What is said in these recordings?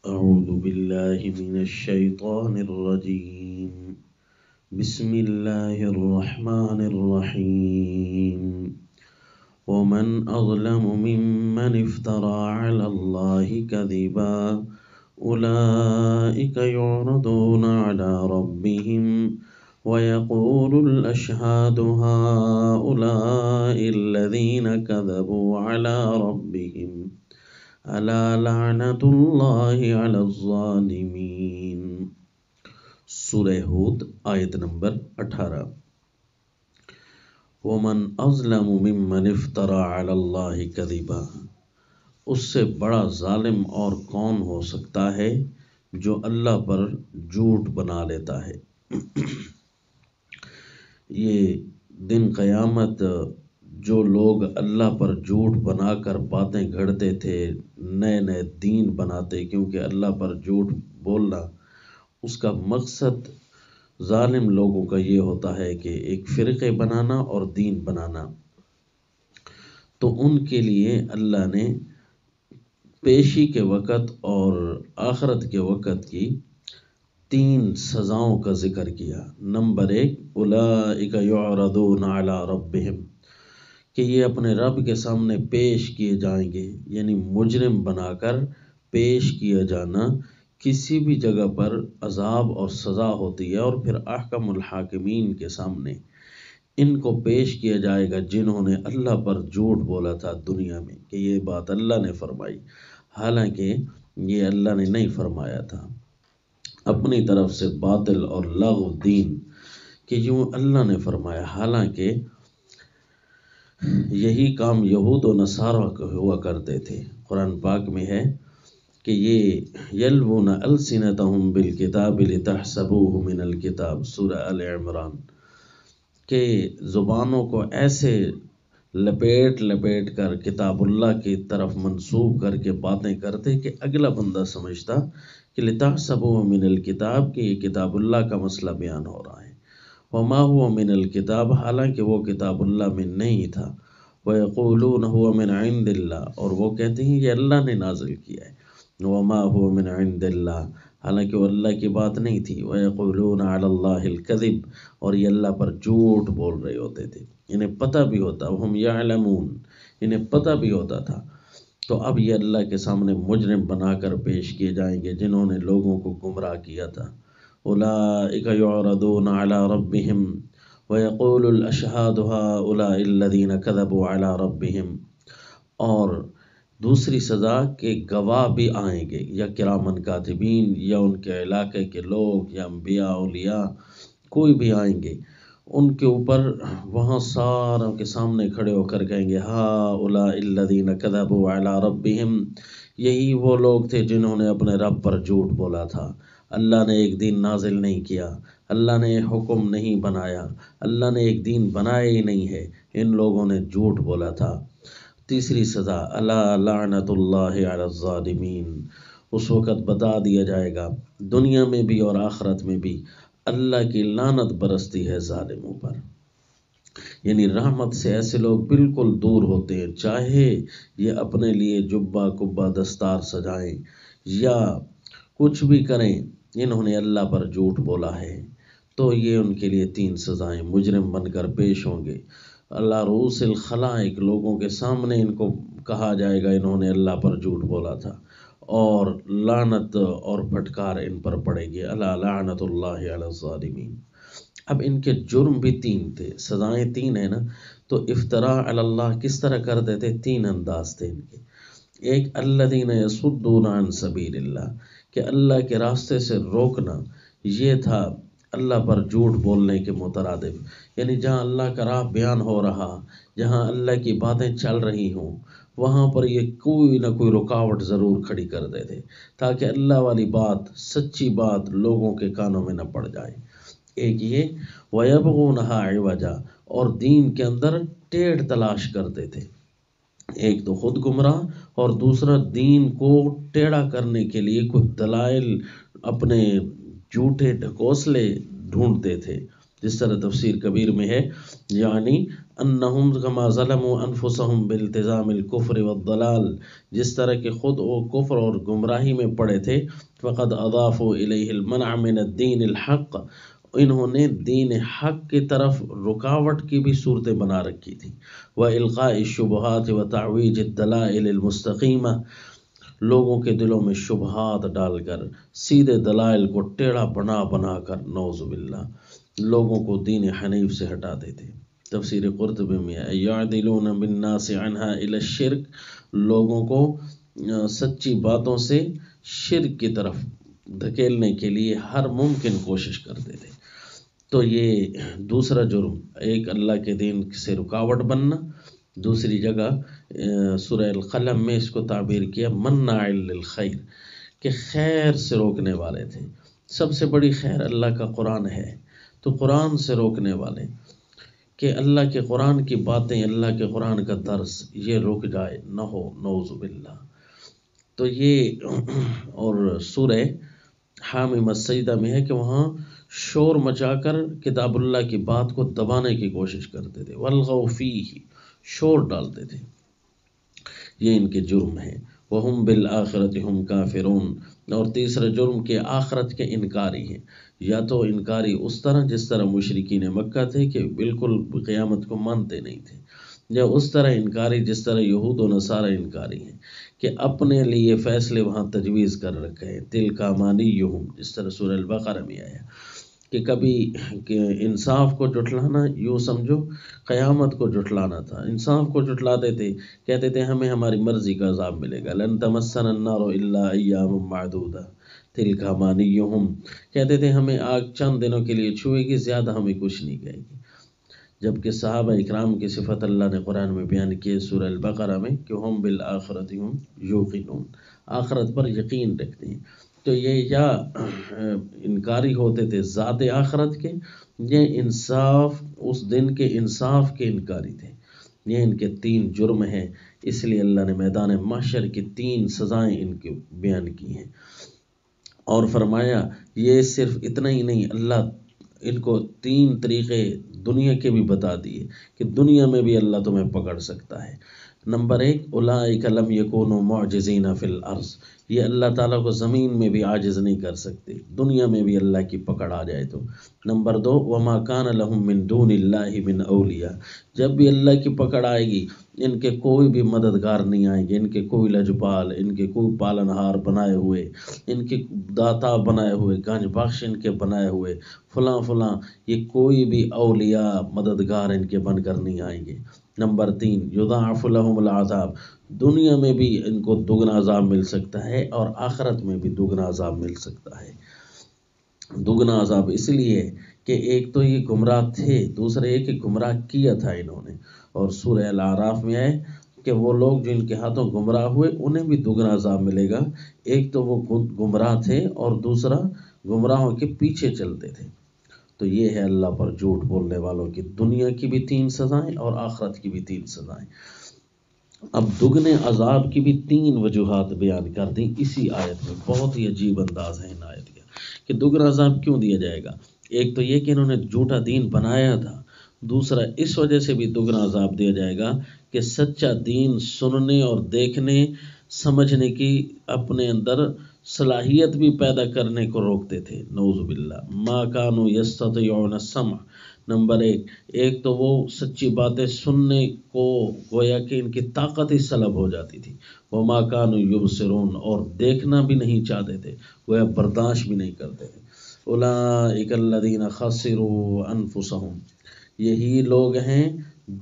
أعوذ بالله من الشيطان الرجيم بسم الله الرحمن الرحيم ومن أظلم ممن افترى على الله كذبا أولئك يعرضون على ربهم ويقول الأشهاد هؤلاء الذين كذبوا على ربهم ألا لعنة الله على الظالمين۔ سورہ ہود آیت نمبر 18۔ ومن اظلم ممن افترى على الله كذبا، اس سے بڑا ظالم اور کون ہو سکتا ہے جو اللہ پر جھوٹ بنا لیتا ہے۔ یہ دن قیامت جو لوگ اللہ پر جھوٹ بنا کر باتیں گھڑتے تھے، نئے نئے دین بناتے، کیونکہ اللہ پر جھوٹ بولنا اس کا مقصد ظالم لوگوں کا یہ ہوتا ہے کہ ایک فرقے بنانا اور دین بنانا، تو ان کے لیے اللہ نے پیشی کے وقت اور آخرت کے وقت کی 3 سزاؤں کا ذکر کیا۔ نمبر 1، اولئک یعرضون علی ربہم، کہ یہ اپنے رب کے سامنے پیش کیے جائیں گے، یعنی مجرم بنا کر پیش کیا جانا۔ کسی بھی جگہ پر عذاب اور سزا ہوتی ہے، اور پھر احکم الحاکمین کے سامنے ان کو پیش کیا جائے گا جنہوں نے اللہ پر جھوٹ بولا تھا دنیا میں کہ یہ بات اللہ نے فرمائی، حالانکہ یہ اللہ نے نہیں فرمایا تھا، اپنی طرف سے باطل اور لغو دین کہ یوں اللہ نے فرمایا، حالانکہ یہی کام یہود و نصارہ ہوا کرتے تھے۔ قرآن پاک میں ہے کہ یہ یلوون السنتہم بالکتاب لتحسبوہ من الکتاب، سورہ آل عمران، کہ زبانوں کو ایسے لپیٹ کر کتاب اللہ کی طرف منسوب کر کے باتیں کرتے کہ اگلا بندہ سمجھتا کہ لتحسبوہ من الکتاب، کہ یہ کتاب اللہ کا مسئلہ بیان ہو رہا ہے، وما هو من الکتاب، حالانکہ وہ کتاب اللہ میں نہیں تھا، وَيَقُولُونَ هُوَ مِنْ عِنْدِ اللَّهِ، اور وہ کہتے ہیں یہ اللہ نے نازل کیا ہے، وَمَا هُوَ مِنْ عِنْدِ اللَّهِ، حالانکہ وہ اللہ کی بات نہیں تھی، وَيَقُولُونَ عَلَى اللَّهِ الْكَذِبَ، اور یہ اللہ پر جھوٹ بول رہے ہوتے تھے، انہیں پتہ بھی ہوتا، وَهُمْ يَعْلَمُونَ، انہیں پتہ بھی ہوتا تھا۔ تو اب یہ اللہ کے سامنے مجرم بنا کر پیش کیے جائیں گے جنہوں نے لوگوں کو گمراہ کیا تھا۔ أولئك يعرضون على ربهم ويقول الأشهاد هؤلاء الذين كذبوا على ربهم، اور دوسری سزا کہ گواہ بھی آئیں گے، یا کرامن کاتبین، یا ان کے علاقے کے لوگ، یا انبیاء اولیاء، کوئی بھی آئیں گے ان کے اوپر، وہاں ساروں کے سامنے کھڑے ہو کر کہیں گے هؤلاء الذين كذبوا على ربهم، یہی وہ لوگ تھے جنہوں نے اپنے رب پر جھوٹ بولا تھا، اللہ نے ایک دین نازل نہیں کیا، اللہ نے حکم نہیں بنایا، اللہ نے ایک دین بنایا ہی نہیں ہے، ان لوگوں نے جھوٹ بولا تھا۔ تیسری سزا الا لعنت اللہ علی الظالمین، اس وقت بتا دیا جائے گا دنیا میں بھی اور آخرت میں بھی اللہ کی لعنت برستی ہے ظالموں پر، یعنی رحمت سے ایسے لوگ بالکل دور ہوتے ہیں، چاہے یہ اپنے لیے جبہ کبہ دستار سجائیں یا کچھ بھی کریں، انہوں نے اللہ پر جھوٹ بولا ہے تو یہ ان کے لیے 3 سزائیں، مجرم بن کر پیش ہوں گے اللہ رؤوس الخلائق، لوگوں کے سامنے ان کو کہا جائے گا انہوں نے اللہ پر جھوٹ بولا تھا، اور لعنت اور پھٹکار ان پر پڑے گی، الا لعنت اللہ علی الظالمین۔ اب ان کے جرم بھی 3 تھے، سزائیں 3 ہیں نا، تو افتراء علی اللہ کس طرح کرتے تھے؟ 3 انداز تھے ان کے۔ ایک الذین یصدون عن سبیل اللہ، کہ اللہ کے راستے سے روکنا، یہ تھا اللہ پر جھوٹ بولنے کے مترادف، یعنی جہاں اللہ کا راہ بیان ہو رہا، جہاں اللہ کی باتیں چل رہی ہوں، وہاں پر یہ کوئی نہ کوئی رکاوٹ ضرور کھڑی کر دیتے تاکہ اللہ والی بات، سچی بات لوگوں کے کانوں میں نہ پڑ جائے۔ ایک یہ وَيَبْغُونَهَا عِوَجًا، اور دین کے اندر ٹیڑھ تلاش کرتے تھے، ایک تو خود گمراہ اور دوسرا دین کو ٹیڑھا کرنے کے لیے کچھ دلائل، اپنے جھوٹے ڈھکوسلے ڈھونڈتے تھے، جس طرح تفسیر کبیر میں ہے، یعنی انہم کما ظلموا انفسہم بالتزام الکفر والضلال، جس طرح کہ خود وہ کفر اور گمراہی میں پڑے تھے، فقد اضافوا الیہ المنع من الدین الحق، انہوں نے دین حق کی طرف رکاوٹ کی بھی صورتیں بنا رکھی تھی، وَإِلْقَاءِ الشُّبُهَاتِ وَتَعْوِيجِ الدَّلَائِلِ الْمُسْتَقِيمَةِ، لوگوں کے دلوں میں شبہات ڈال کر سیدھے دلائل کو ٹیڑھا بنا کر نعوذ باللہ لوگوں کو دین حنیف سے ہٹا دیتے۔ تفسیر قرطبی میں یعدلون بالناس عنہا الی الشرک، لوگوں کو سچی باتوں سے شرک کی طرف دھکیلنے کے لیے ہر ممکن کوشش کرتے تھے۔ تو یہ دوسرا جرم، ایک اللہ کے دین سے رکاوٹ بننا، دوسری جگہ سورہ القلم میں اس کو تعبیر کیا مناع للخیر، کہ خیر سے روکنے والے تھے۔ سب سے بڑی خیر اللہ کا قرآن ہے، تو قرآن سے روکنے والے، کہ اللہ کے قرآن کی باتیں، اللہ کے قرآن کا درس یہ رک جائے نہ ہو، نعوذ باللہ۔ تو یہ اور سورہ حامیم السجدہ میں ہے کہ وہاں شور مچا کر کتاب اللہ کی بات کو دبانے کی کوشش کرتے تھے، والغوا فیہ، شور ڈالتے تھے، یہ ان کے جرم ہیں۔ وہم بالآخرۃ ہم کافرون، اور تیسرا جرم کہ آخرت کے انکاری ہیں، یا تو انکاری اس طرح جس طرح مشرکین مکہ تھے کہ بالکل قیامت کو مانتے نہیں تھے، یا اس طرح انکاری جس طرح یہود و نصارہ انکاری ہیں کہ اپنے لیے فیصلے وہاں تجویز کر رکھے ہیں، تلک امانیہم، جس طرح سورہ البقرہ میں آیا کہ کبھی کہ انصاف کو جھٹلانا، یوں سمجھو قیامت کو جھٹلانا تھا، انصاف کو جھٹلاتے تھے، کہتے تھے ہمیں ہماری مرضی کا عذاب ملے گا، لن تمسنا النار الا ایام معدودہ، تلک امانیہم، کہتے تھے ہمیں آگ چند دنوں کے لیے چھوئے گی، زیادہ ہمیں کچھ نہیں کہے گی۔ جبکہ صحابہ اکرام کی صفت اللہ نے قرآن میں بیان کی ہے سورہ البقرہ میں کہ ہم بالآخرۃ ہم یوقنون، آخرت پر یقین رکھتے ہیں۔ تو یہ یا انکاری ہوتے تھے ذات آخرت کے، یہ انصاف، اس دن کے انصاف کے انکاری تھے۔ یہ ان کے تین جرم ہیں، اس لیے اللہ نے میدان محشر کی تین سزائیں ان کے بیان کی ہیں، اور فرمایا یہ صرف اتنا ہی نہیں، اللہ ان کو تین طریقے دنیا کے بھی بتا دیے کہ دنیا میں بھی اللہ تمہیں پکڑ سکتا ہے۔ نمبر 1، اولئک لم یکونوا معجزین فی الارض، یہ اللہ تعالیٰ کو زمین میں بھی عاجز نہیں کر سکتے، دنیا میں بھی اللہ کی پکڑ آ جائے تو۔ نمبر 2، وما کان لهم من دون اللہ من اولیاء، جب بھی اللہ کی پکڑ آئے گی ان کے کوئی بھی مددگار نہیں آئیں گے، ان کے کوئی لجپال، ان کے کوئی پالنہار بنائے ہوئے، ان کے داتا بنائے ہوئے، گنج بخش ان کے بنائے ہوئے، فلاں فلاں، یہ کوئی بھی اولیاء مددگار ان کے بن کر نہیں آئیں گے۔ نمبر 3، یضاعف لهم العذاب، دنیا میں بھی ان کو دگنا عذاب مل سکتا ہے اور آخرت میں بھی دگنا عذاب مل سکتا ہے۔ دگنا عذاب اس لیے کہ ایک تو یہ گمراہ تھے، دوسرا یہ کہ گمراہ کیا تھا انہوں نے، اور سورہ الاعراف میں آئے کہ وہ لوگ جو ان کے ہاتھوں گمراہ ہوئے انہیں بھی دگنا عذاب ملے گا، ایک تو وہ گمراہ تھے اور دوسرا گمراہوں کے پیچھے چلتے تھے۔ تو یہ ہے اللہ پر جھوٹ بولنے والوں کی دنیا کی بھی 3 سزائیں اور آخرت کی بھی 3 سزائیں۔ اب دگنے عذاب کی بھی 3 وجوہات بیان کر دیں اسی آیت میں، بہت ہی عجیب انداز ہے ان آیت کا کہ دگنا عذاب کیوں دیا جائے گا۔ ایک تو یہ کہ انہوں نے جھوٹا دین بنایا تھا، دوسرا اس وجہ سے بھی دگنا عذاب دیا جائے گا کہ سچا دین سننے اور دیکھنے سمجھنے کی اپنے اندر صلاحیت بھی پیدا کرنے کو روکتے تھے، نعوذ باللہ۔ ما کانوا یستطیعون السمع، نمبر 1، ایک تو وہ سچی باتیں سننے کو گویا کہ ان کی طاقت ہی سلب ہو جاتی تھی، وما کانوا یبصرون، اور دیکھنا بھی نہیں چاہتے تھے، گویا برداشت بھی نہیں کرتے تھے۔ اولئک الذین خسروا انفسہم، یہی لوگ ہیں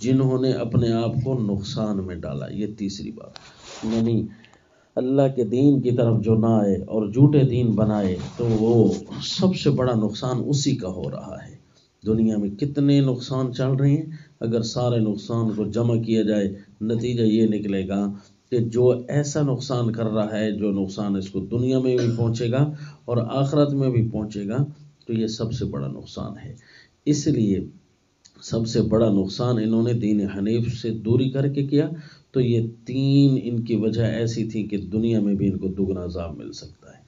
جنہوں نے اپنے آپ کو نقصان میں ڈالا۔ یہ تیسری بات، یعنی اللہ کے دین کی طرف جو نہ آئے اور جھوٹے دین بنائے تو وہ سب سے بڑا نقصان اسی کا ہو رہا ہے۔ دنیا میں کتنے نقصان چل رہے ہیں، اگر سارے نقصان کو جمع کیا جائے نتیجہ یہ نکلے گا کہ جو ایسا نقصان کر رہا ہے، جو نقصان اس کو دنیا میں بھی پہنچے گا اور آخرت میں بھی پہنچے گا، تو یہ سب سے بڑا نقصان ہے۔ اس لیے سب سے بڑا نقصان انہوں نے دین حنیف سے دوری کر کے کیا، تو یہ 3 ان کی وجہ ایسی تھی کہ دنیا میں بھی ان کو دگنا عذاب مل سکتا ہے،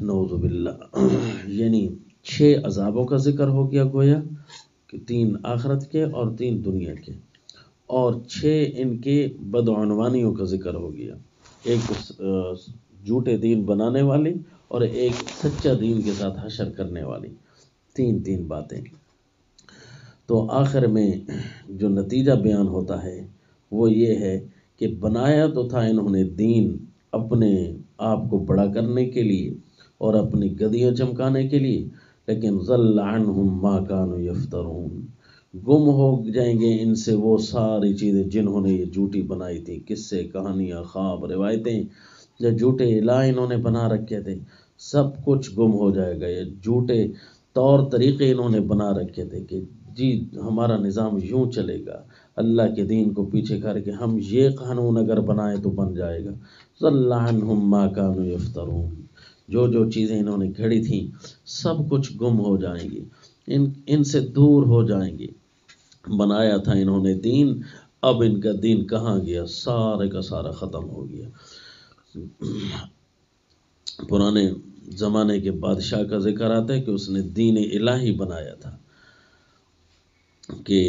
نعوذ باللہ۔ یعنی 6 عذابوں کا ذکر ہو گیا گویا 3 آخرت کے اور 3 دنیا کے، اور 6 ان کے بدعنوانیوں کا ذکر ہو گیا، ایک جھوٹے دین بنانے والی اور ایک سچا دین کے ساتھ حشر کرنے والی، 3 باتیں۔ تو آخر میں جو نتیجہ بیان ہوتا ہے وہ یہ ہے کہ بنایا تو تھا انہوں نے دین اپنے آپ کو بڑا کرنے کے لیے اور اپنی گدیاں چمکانے کے لیے، لیکن ضل عنہم ما کانوا یفترون، گم ہو جائیں گے ان سے وہ ساری چیزیں جنہوں نے یہ جھوٹی بنائی تھی، قصے، کہانیاں، خواب، روایتیں، جو جھوٹے الہ انہوں نے بنا رکھے تھے، سب کچھ گم ہو جائے گا۔ یہ جھوٹے طور طریقے انہوں نے بنا رکھے تھے کہ جی ہمارا نظام یوں چلے گا، اللہ کے دین کو پیچھے کر کے ہم یہ قانون اگر بنائیں تو بن جائے گا۔ ضل عنہم ما کانوا یفترون، جو چیزیں انہوں نے گھڑی تھیں سب کچھ گم ہو جائیں گی، ان سے دور ہو جائیں گی۔ بنایا تھا انہوں نے دین، اب ان کا دین کہاں گیا؟ سارے کا سارا ختم ہو گیا۔ پرانے زمانے کے بادشاہ کا ذکر آتا ہے کہ اس نے دین الہی بنایا تھا کہ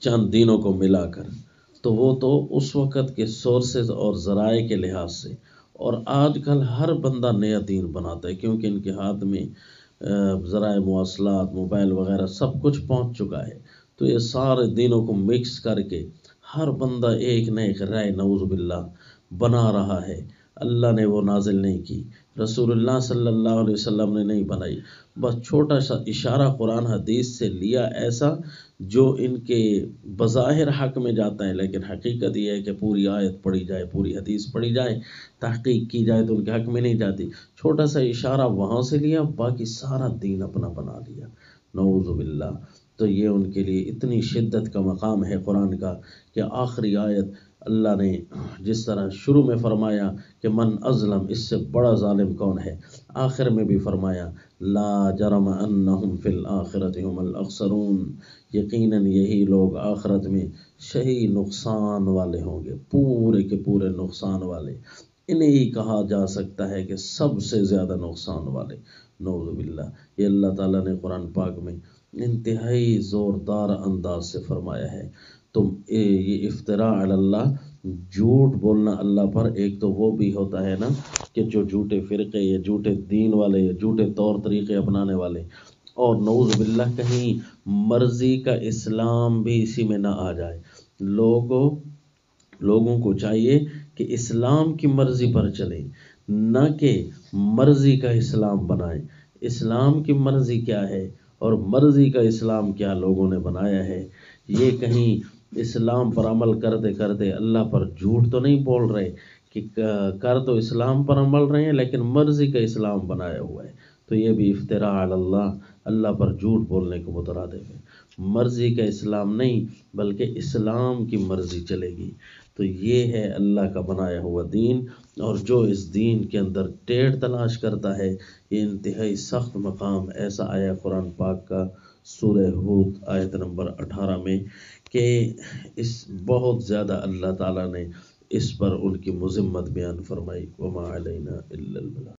چند دینوں کو ملا کر، تو وہ تو اس وقت کے سورسز اور ذرائع کے لحاظ سے، اور آج کل ہر بندہ نیا دین بناتا ہے کیونکہ ان کے ہاتھ میں ذرائع مواصلات، موبائل وغیرہ سب کچھ پہنچ چکا ہے، تو یہ سارے دینوں کو مکس کر کے ہر بندہ ایک نہ ایک رائے نعوذ باللہ بنا رہا ہے۔ اللہ نے وہ نازل نہیں کی، رسول اللہ صلی اللہ علیہ وسلم نے نہیں بنائی، بس چھوٹا سا اشارہ قرآن حدیث سے لیا ایسا جو ان کے بظاہر حق میں جاتا ہے، لیکن حقیقت یہ ہے کہ پوری آیت پڑھی جائے، پوری حدیث پڑھی جائے، تحقیق کی جائے تو ان کے حق میں نہیں جاتی، چھوٹا سا اشارہ وہاں سے لیا، باقی سارا دین اپنا بنا لیا، نعوذ باللہ۔ تو یہ ان کے لیے اتنی شدت کا مقام ہے قرآن کا کہ آخری آیت اللہ نے جس طرح شروع میں فرمایا کہ من ازلم، اس سے بڑا ظالم کون ہے، آخر میں بھی فرمایا لا جرم انہم فی الآخرۃ هم الاخسرون، یقیناً یہی لوگ آخرت میں شہی نقصان والے ہوں گے، پورے کے پورے نقصان والے، انہیں ہی کہا جا سکتا ہے کہ سب سے زیادہ نقصان والے، نعوذ باللہ۔ یہ اللہ تعالیٰ نے قرآن پاک میں انتہائی زوردار انداز سے فرمایا ہے۔ تم یہ افتراء علی اللہ، جھوٹ بولنا اللہ پر، ایک تو وہ بھی ہوتا ہے نا کہ جو جھوٹے فرقے یا جھوٹے دین والے یا جھوٹے طور طریقے اپنانے والے، اور نعوذ باللہ کہیں مرضی کا اسلام بھی اسی میں نہ آ جائے۔ لوگوں کو چاہیے کہ اسلام کی مرضی پر چلیں، نہ کہ مرضی کا اسلام بنائیں۔ اسلام کی مرضی کیا ہے اور مرضی کا اسلام کیا لوگوں نے بنایا ہے، یہ کہیں اسلام پر عمل کرتے کرتے اللہ پر جھوٹ تو نہیں بول رہے کہ کر تو اسلام پر عمل رہے ہیں لیکن مرضی کا اسلام بنایا ہوا ہے، تو یہ بھی افتراء علی اللہ، اللہ پر جھوٹ بولنے کو مترادف ہے۔ مرضی کا اسلام نہیں بلکہ اسلام کی مرضی چلے گی، تو یہ ہے اللہ کا بنایا ہوا دین، اور جو اس دین کے اندر ٹیڑھ تلاش کرتا ہے یہ انتہائی سخت مقام ایسا آیا قرآن پاک کا سورہ ہود آیت نمبر 18 میں کہ اس بہت زیادہ اللہ تعالیٰ نے اس پر ان کی مذمت بیان فرمائی، وما علینا الا البلاغ۔